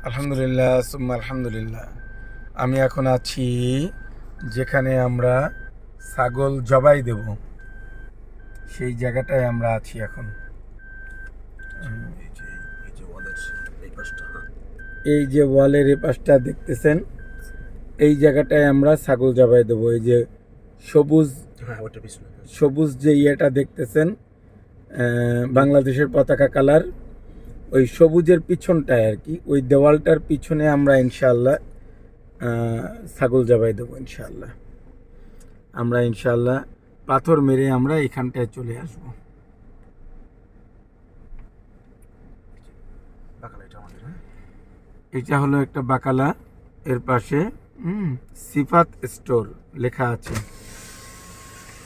আলহামদুলিল্লাহ সুম্মা আলহামদুলিল্লাহ। আমি এখন আছি যেখানে আমরা ছাগল জবাই দেব, সেই জায়গাটায় আমরা আছি এখন। এই যে ওয়ালের এই পাশটা দেখতেছেন, এই জায়গাটায় আমরা ছাগল জবাই দেব। এই যে সবুজ সবুজ যে ইয়েটা দেখতেছেন, বাংলাদেশের পতাকা কালার, ওই সবুজের পিছনটায় আর কি, ওই দেওয়ালটার পিছনে আমরা ইনশাআল্লাহ ছাগল জবাই দেবো ইনশাআল্লাহ। আমরা ইনশাআল্লাহ পাথর মেরে আমরা এখানটায় চলে আসব। এটা হলো একটা বাকালা, এর পাশে সিফাত স্টোর লেখা আছে।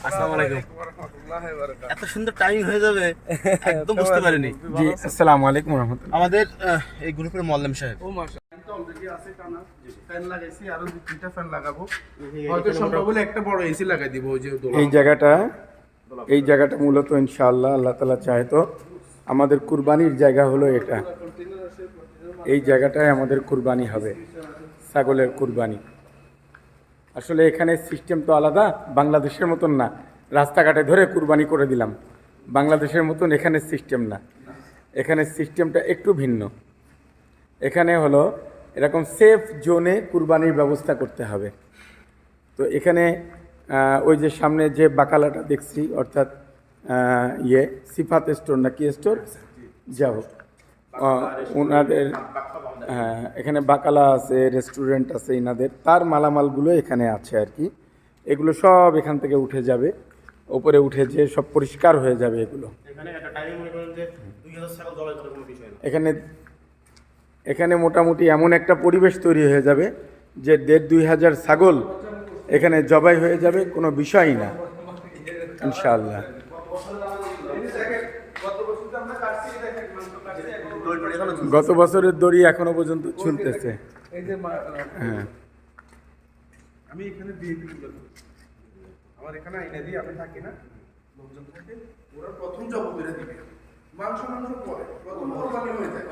আসসালামু আলাইকুম। এত সুন্দর টাইমিং হয়ে যাবে একদম বুঝতে পারিনি। জি, আসসালামু আলাইকুম রাহমাতুল্লাহ। আমাদের এই গ্রুপের মোয়াল্লেম সাহেব অলরেডি আছে টানা ফ্যান লাগাইছি, আরো 2-3টা ফ্যান লাগাবো, হয়তো সম্ভব হলে একটা বড় এসি লাগাই দিব। ওই যে এই জায়গাটা মূলত ইনশাআল্লাহ আল্লাহ তাআলা চায় তো আমাদের কুরবানির জায়গা হলো এটা। এই জায়গাটায় আমাদের কুরবানি হবে, ছাগলের কুরবানি। আসলে এখানে সিস্টেম তো আলাদা, বাংলাদেশের মতন না রাস্তাঘাটে ধরে কুরবানি করে দিলাম। বাংলাদেশের মতন এখানে সিস্টেম না, এখানে সিস্টেমটা একটু ভিন্ন। এখানে হলো এরকম সেফ জোনে কুরবানির ব্যবস্থা করতে হবে। তো এখানে ওই যে সামনে যে বাকালাটা দেখছি, অর্থাৎ সিফাত স্টোর না কি স্টোর, যা হোক, ওনাদের এখানে বাকালা আছে, রেস্টুরেন্ট আছে ইনাদের, তার মালামালগুলো এখানে আছে আর কি। এগুলো সব এখান থেকে উঠে যাবে, ওপরে উঠে যেয়ে সব পরিষ্কার হয়ে যাবে এগুলো। এখানে মোটামুটি এমন একটা পরিবেশ তৈরি হয়ে যাবে যে 1,500-2,000 ছাগল এখানে জবাই হয়ে যাবে, কোনো বিষয়ই না ইনশাআল্লাহ। গত বছরের দড়ি এখনো পর্যন্ত ঝুলতেছে। হ্যাঁ, আমি এখানে দিয়ে দিই, আমার এখানে আইনা দিয়ে আমি থাকি না, লোকজন থাকে, ওরা প্রথম জব করে দিবে, মাংস পরে প্রথম কোরবানি হয়ে যায়।